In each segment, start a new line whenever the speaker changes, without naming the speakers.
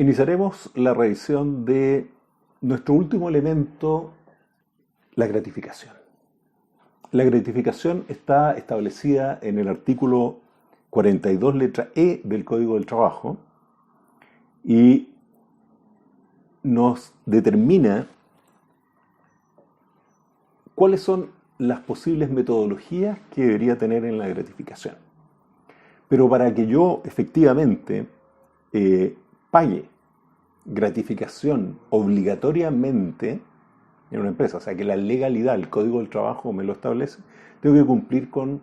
Iniciaremos la revisión de nuestro último elemento, la gratificación. La gratificación está establecida en el artículo 42, letra E del Código del Trabajo y nos determina cuáles son las posibles metodologías que debería tener en la gratificación. Pero para que yo efectivamente pague gratificación obligatoriamente en una empresa, o sea que la legalidad, el Código del Trabajo me lo establece, tengo que cumplir con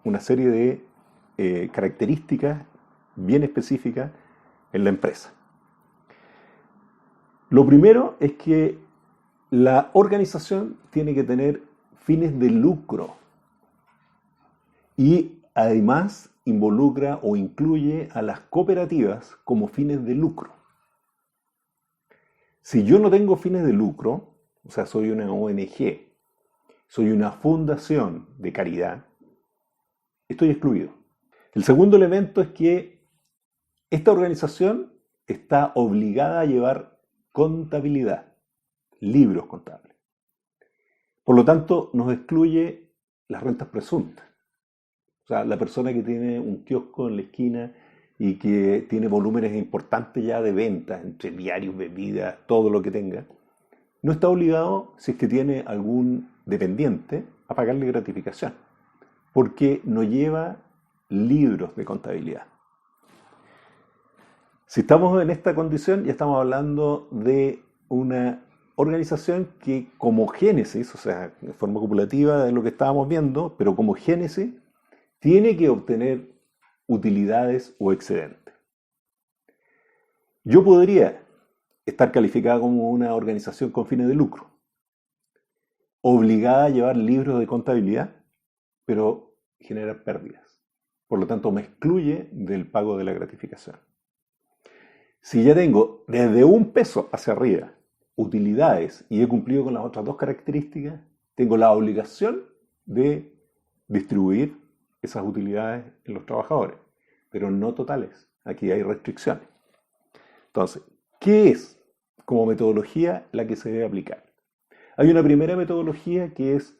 una serie de características bien específicas en la empresa. Lo primero es que la organización tiene que tener fines de lucro y además involucra o incluye a las cooperativas como fines de lucro. Si yo no tengo fines de lucro, o sea, soy una ONG, soy una fundación de caridad, estoy excluido. El segundo elemento es que esta organización está obligada a llevar contabilidad, libros contables. Por lo tanto, nos excluye las rentas presuntas. O sea, la persona que tiene un kiosco en la esquina y que tiene volúmenes importantes ya de ventas, entre diarios, bebidas, todo lo que tenga, no está obligado, si es que tiene algún dependiente, a pagarle gratificación, porque no lleva libros de contabilidad. Si estamos en esta condición, ya estamos hablando de una organización que como génesis, o sea, de forma copulativa de lo que estábamos viendo, pero como génesis, tiene que obtener utilidades o excedentes. Yo podría estar calificada como una organización con fines de lucro, obligada a llevar libros de contabilidad, pero generar pérdidas. Por lo tanto, me excluye del pago de la gratificación. Si ya tengo desde $1 hacia arriba utilidades y he cumplido con las otras dos características, tengo la obligación de distribuir esas utilidades en los trabajadores, pero no totales. Aquí hay restricciones. Entonces, ¿qué es como metodología la que se debe aplicar? Hay una primera metodología que es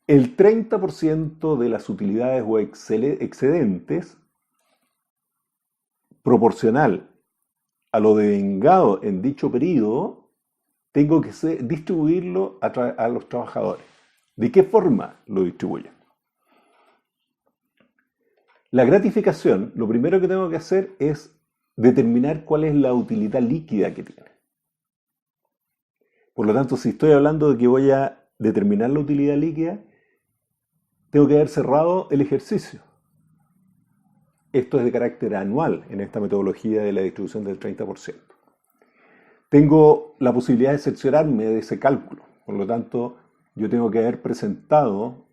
el 30% de las utilidades o excedentes proporcional a lo devengado en dicho periodo, tengo que distribuirlo a los trabajadores. ¿De qué forma lo distribuyo? La gratificación, lo primero que tengo que hacer es determinar cuál es la utilidad líquida que tiene. Por lo tanto, si estoy hablando de que voy a determinar la utilidad líquida, tengo que haber cerrado el ejercicio. Esto es de carácter anual en esta metodología de la distribución del 30%. Tengo la posibilidad de cerciorarme de ese cálculo. Por lo tanto, yo tengo que haber presentado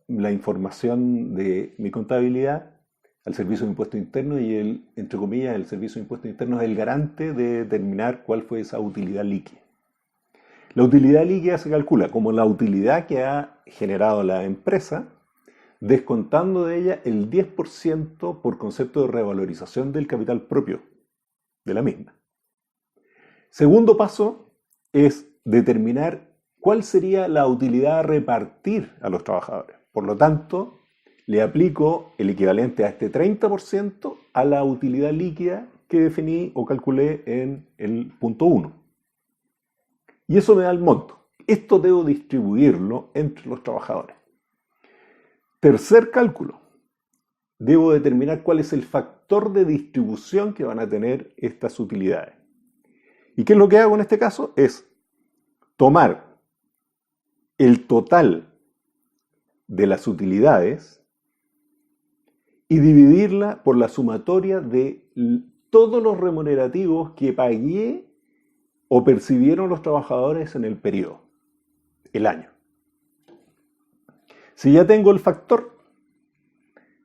la información de mi contabilidad al Servicio de Impuestos Internos y entre comillas, el Servicio de Impuestos Internos es el garante de determinar cuál fue esa utilidad líquida. La utilidad líquida se calcula como la utilidad que ha generado la empresa, descontando de ella el 10% por concepto de revalorización del capital propio de la misma. Segundo paso es determinar cuál sería la utilidad a repartir a los trabajadores. Por lo tanto, le aplico el equivalente a este 30% a la utilidad líquida que definí o calculé en el punto 1. Y eso me da el monto. Esto debo distribuirlo entre los trabajadores. Tercer cálculo. Debo determinar cuál es el factor de distribución que van a tener estas utilidades. ¿Y qué es lo que hago en este caso? Es tomar el total de las utilidades y dividirla por la sumatoria de todos los remunerativos que pagué o percibieron los trabajadores en el periodo, el año. Si ya tengo el factor,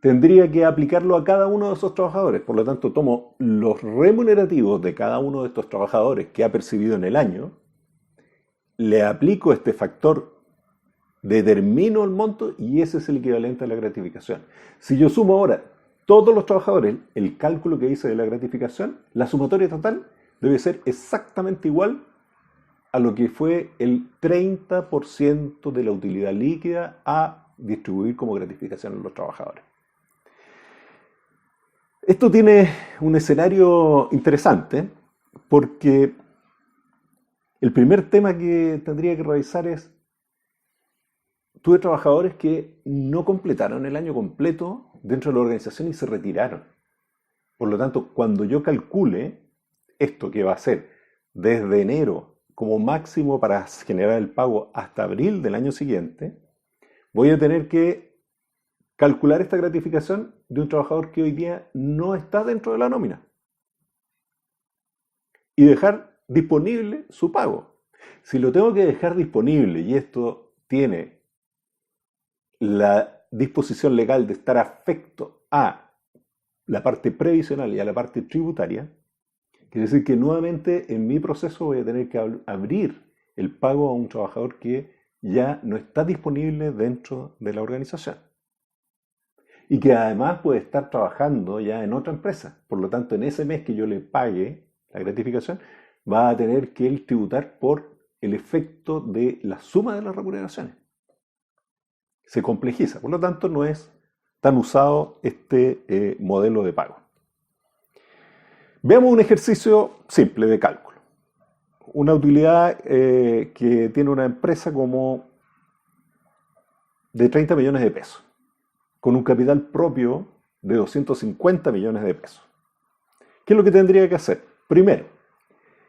tendría que aplicarlo a cada uno de esos trabajadores. Por lo tanto, tomo los remunerativos de cada uno de estos trabajadores que ha percibido en el año, le aplico este factor, determino el monto y ese es el equivalente a la gratificación. Si yo sumo ahora todos los trabajadores, el cálculo que hice de la gratificación, la sumatoria total debe ser exactamente igual a lo que fue el 30% de la utilidad líquida a distribuir como gratificación a los trabajadores. Esto tiene un escenario interesante porque el primer tema que tendría que revisar es, tuve trabajadores que no completaron el año completo dentro de la organización y se retiraron. Por lo tanto, cuando yo calcule esto que va a ser desde enero como máximo para generar el pago hasta abril del año siguiente, voy a tener que calcular esta gratificación de un trabajador que hoy día no está dentro de la nómina y dejar disponible su pago. Si lo tengo que dejar disponible y esto tiene la disposición legal de estar afecto a la parte previsional y a la parte tributaria, quiere decir que nuevamente en mi proceso voy a tener que abrir el pago a un trabajador que ya no está disponible dentro de la organización y que además puede estar trabajando ya en otra empresa. Por lo tanto, en ese mes que yo le pague la gratificación, va a tener que él tributar por el efecto de la suma de las remuneraciones. Se complejiza, por lo tanto no es tan usado este modelo de pago. Veamos un ejercicio simple de cálculo. Una utilidad que tiene una empresa como de 30 millones de pesos, con un capital propio de 250 millones de pesos. ¿Qué es lo que tendría que hacer? Primero,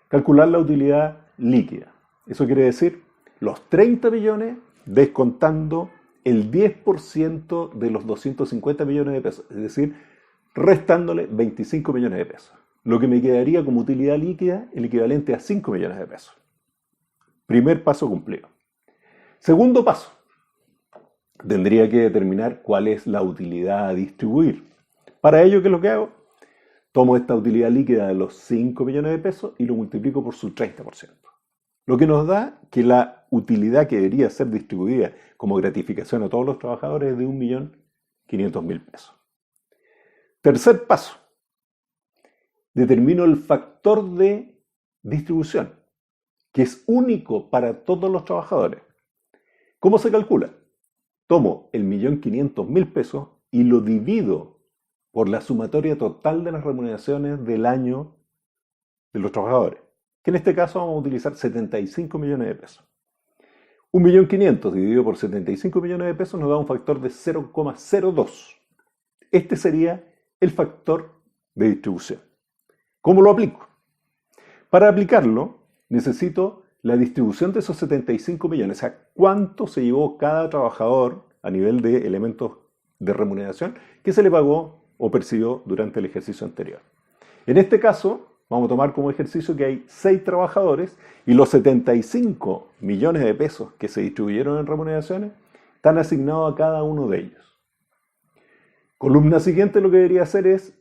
calcular la utilidad líquida. Eso quiere decir los 30 millones descontando el 10% de los 250 millones de pesos, es decir, restándole 25 millones de pesos. Lo que me quedaría como utilidad líquida, el equivalente a 5 millones de pesos. Primer paso cumplido. Segundo paso, tendría que determinar cuál es la utilidad a distribuir. Para ello, ¿qué es lo que hago? Tomo esta utilidad líquida de los 5 millones de pesos y lo multiplico por su 30%. Lo que nos da que la utilidad que debería ser distribuida como gratificación a todos los trabajadores es de 1.500.000 pesos. Tercer paso. Determino el factor de distribución, que es único para todos los trabajadores. ¿Cómo se calcula? Tomo el 1.500.000 pesos y lo divido por la sumatoria total de las remuneraciones del año de los trabajadores, que en este caso vamos a utilizar 75 millones de pesos. 1.500.000 dividido por 75 millones de pesos nos da un factor de 0,02. Este sería el factor de distribución. ¿Cómo lo aplico? Para aplicarlo necesito la distribución de esos 75 millones, o sea, cuánto se llevó cada trabajador a nivel de elementos de remuneración que se le pagó o percibió durante el ejercicio anterior. En este caso, vamos a tomar como ejercicio que hay 6 trabajadores y los 75 millones de pesos que se distribuyeron en remuneraciones están asignados a cada uno de ellos. Columna siguiente lo que debería hacer es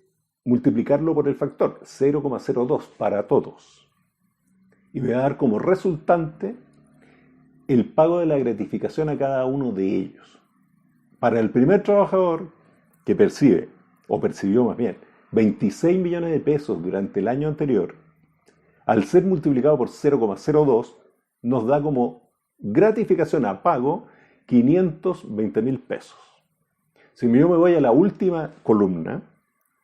multiplicarlo por el factor 0,02 para todos. Y voy a dar como resultante el pago de la gratificación a cada uno de ellos. Para el primer trabajador que percibe, o percibió más bien, 26 millones de pesos durante el año anterior, al ser multiplicado por 0,02, nos da como gratificación a pago 520.000 pesos. Si yo me voy a la última columna,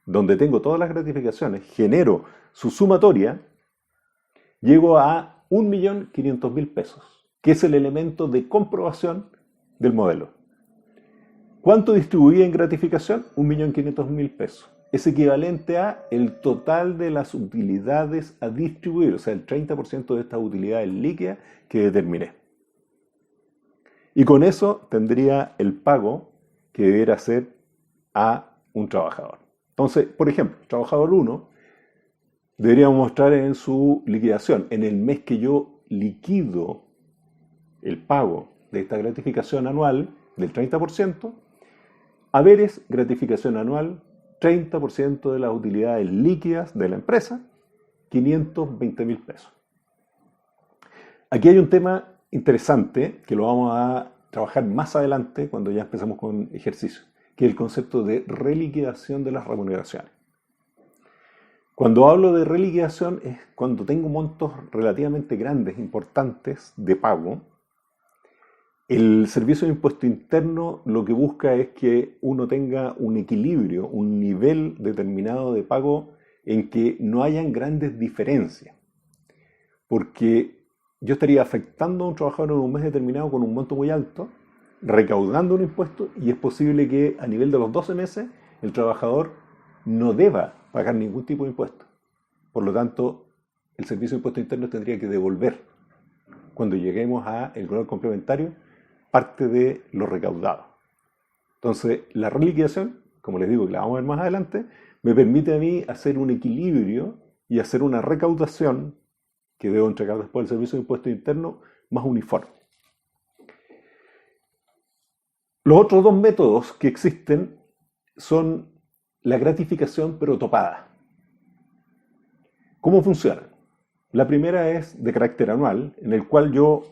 donde tengo todas las gratificaciones, genero su sumatoria, llego a 1.500.000 pesos, que es el elemento de comprobación del modelo. ¿Cuánto distribuí en gratificación? 1.500.000 pesos. Es equivalente a el total de las utilidades a distribuir, o sea, el 30% de estas utilidades líquidas que determiné. Y con eso tendría el pago que debiera hacer a un trabajador. Entonces, por ejemplo, trabajador 1 deberíamos mostrar en su liquidación, en el mes que yo liquido el pago de esta gratificación anual del 30%, haberes, gratificación anual, 30% de las utilidades líquidas de la empresa, 520.000 pesos. Aquí hay un tema interesante que lo vamos a trabajar más adelante cuando ya empezamos con ejercicios, que es el concepto de reliquidación de las remuneraciones. Cuando hablo de reliquidación es cuando tengo montos relativamente grandes, importantes de pago. El Servicio de Impuesto Interno lo que busca es que uno tenga un equilibrio, un nivel determinado de pago en que no hayan grandes diferencias. Porque yo estaría afectando a un trabajador en un mes determinado con un monto muy alto, recaudando un impuesto, y es posible que a nivel de los 12 meses el trabajador no deba pagar ningún tipo de impuesto. Por lo tanto, el Servicio de Impuesto Interno tendría que devolver, cuando lleguemos al valor complementario, parte de lo recaudado. Entonces, la reliquidación, como les digo, que la vamos a ver más adelante, me permite a mí hacer un equilibrio y hacer una recaudación que debo entregar después al Servicio de Impuesto Interno más uniforme. Los otros dos métodos que existen son la gratificación pero topada. ¿Cómo funciona? La primera es de carácter anual, en el cual yo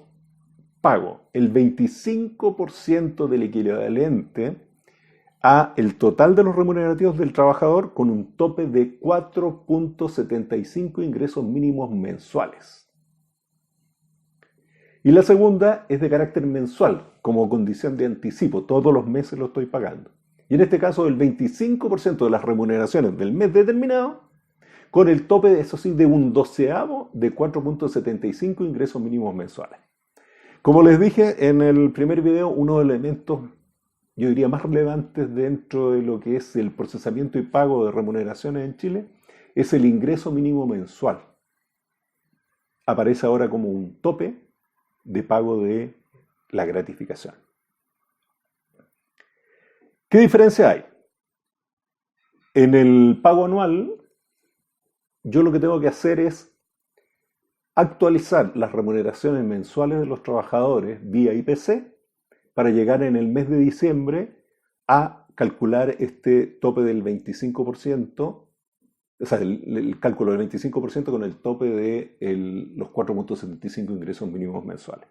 pago el 25% del equivalente a el total de los remunerativos del trabajador con un tope de 4.75 ingresos mínimos mensuales. Y la segunda es de carácter mensual, como condición de anticipo. Todos los meses lo estoy pagando. Y en este caso, el 25% de las remuneraciones del mes determinado, con el tope, eso sí, de un doceavo de 4.75 ingresos mínimos mensuales. Como les dije en el primer video, uno de los elementos, yo diría, más relevantes dentro de lo que es el procesamiento y pago de remuneraciones en Chile es el ingreso mínimo mensual. Aparece ahora como un tope de pago de la gratificación. ¿Qué diferencia hay? En el pago anual, yo lo que tengo que hacer es actualizar las remuneraciones mensuales de los trabajadores vía IPC para llegar en el mes de diciembre a calcular este tope del 25%, o sea, el cálculo del 25% con el tope de los 4.75 ingresos mínimos mensuales.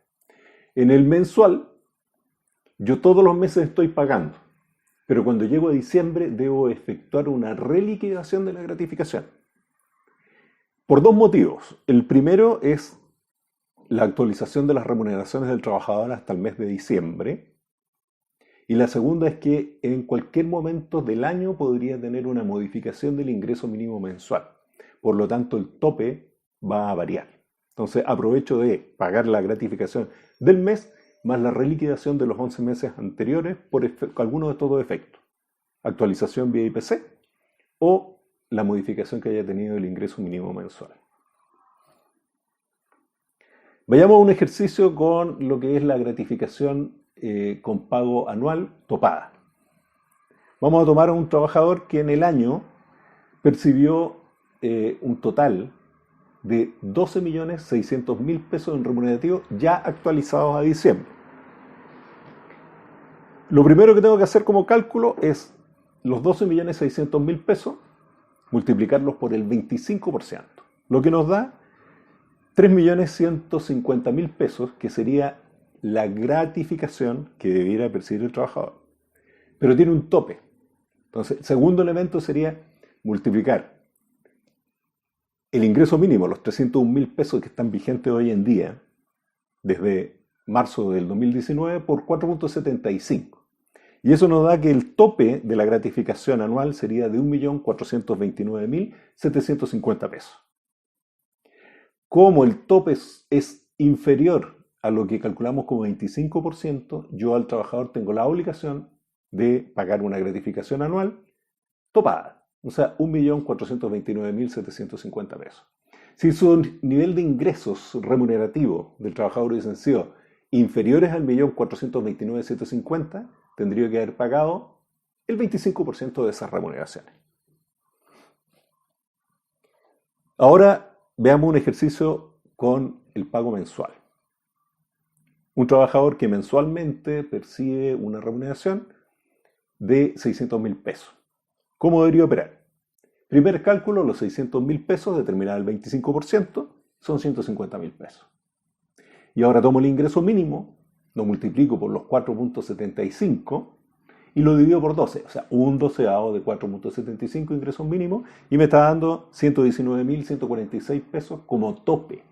En el mensual, yo todos los meses estoy pagando, pero cuando llego a diciembre debo efectuar una reliquidación de la gratificación. Por dos motivos. El primero es la actualización de las remuneraciones del trabajador hasta el mes de diciembre. Y la segunda es que en cualquier momento del año podría tener una modificación del ingreso mínimo mensual. Por lo tanto, el tope va a variar. Entonces, aprovecho de pagar la gratificación del mes más la reliquidación de los 11 meses anteriores por alguno de estos dos efectos. Actualización vía IPC o la modificación que haya tenido el ingreso mínimo mensual. Vayamos a un ejercicio con lo que es la gratificación con pago anual topada. Vamos a tomar a un trabajador que en el año percibió un total de 12.600.000 pesos en remunerativos ya actualizados a diciembre. Lo primero que tengo que hacer como cálculo es los 12.600.000 pesos multiplicarlos por el 25%, lo que nos da 3.150.000 pesos, que sería la gratificación que debiera percibir el trabajador. Pero tiene un tope. Entonces, el segundo elemento sería multiplicar el ingreso mínimo, los 301.000 pesos que están vigentes hoy en día, desde marzo del 2019, por 4.75. Y eso nos da que el tope de la gratificación anual sería de 1.429.750 pesos. Como el tope es inferior a lo que calculamos como 25%, yo al trabajador tengo la obligación de pagar una gratificación anual topada, o sea, 1.429.750 pesos. Si su nivel de ingresos remunerativo del trabajador hubiesen sido inferiores al 1.429.750, tendría que haber pagado el 25% de esas remuneraciones. Ahora veamos un ejercicio con el pago mensual. Un trabajador que mensualmente percibe una remuneración de 600.000 pesos. ¿Cómo debería operar? Primer cálculo, los 600.000 pesos determinado el 25% son 150.000 pesos. Y ahora tomo el ingreso mínimo, lo multiplico por los 4.75 y lo divido por 12, o sea, un doceavo de 4.75 ingresos mínimos, y me está dando 119.146 pesos como tope.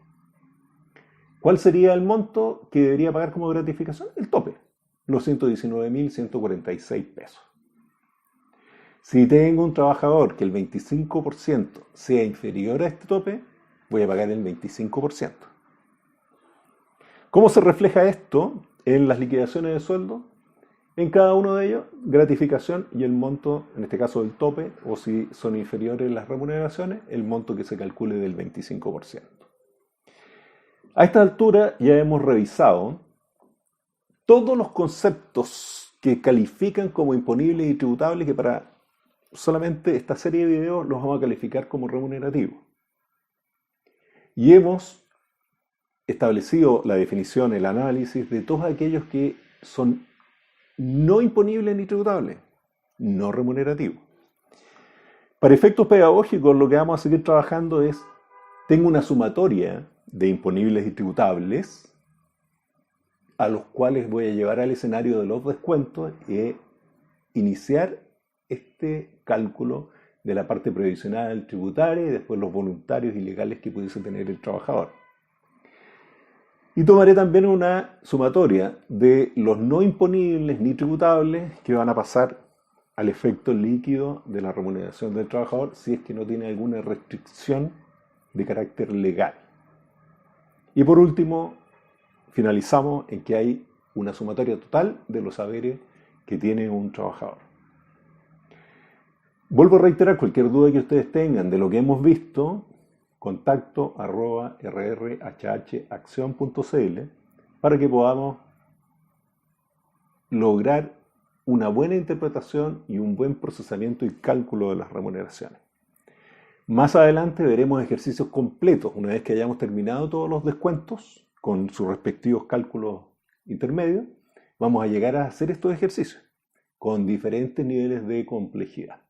¿Cuál sería el monto que debería pagar como gratificación? El tope, los 119.146 pesos. Si tengo un trabajador que el 25% sea inferior a este tope, voy a pagar el 25%. ¿Cómo se refleja esto en las liquidaciones de sueldo? En cada uno de ellos, gratificación y el monto, en este caso del tope, o si son inferiores las remuneraciones, el monto que se calcule del 25%. A esta altura ya hemos revisado todos los conceptos que califican como imponibles y tributables, que para solamente esta serie de videos los vamos a calificar como remunerativos. Y hemos establecido la definición, el análisis de todos aquellos que son no imponibles ni tributables, no remunerativos. Para efectos pedagógicos, lo que vamos a seguir trabajando es, tengo una sumatoria de imponibles y tributables, a los cuales voy a llevar al escenario de los descuentos y iniciar este cálculo de la parte previsional tributaria y después los voluntarios y legales que pudiese tener el trabajador. Y tomaré también una sumatoria de los no imponibles ni tributables que van a pasar al efecto líquido de la remuneración del trabajador si es que no tiene alguna restricción de carácter legal. Y por último, finalizamos en que hay una sumatoria total de los saberes que tiene un trabajador. Vuelvo a reiterar, cualquier duda que ustedes tengan de lo que hemos visto, contacto@rrhhaccion.cl para que podamos lograr una buena interpretación y un buen procesamiento y cálculo de las remuneraciones. Más adelante veremos ejercicios completos, una vez que hayamos terminado todos los descuentos con sus respectivos cálculos intermedios, vamos a llegar a hacer estos ejercicios con diferentes niveles de complejidad.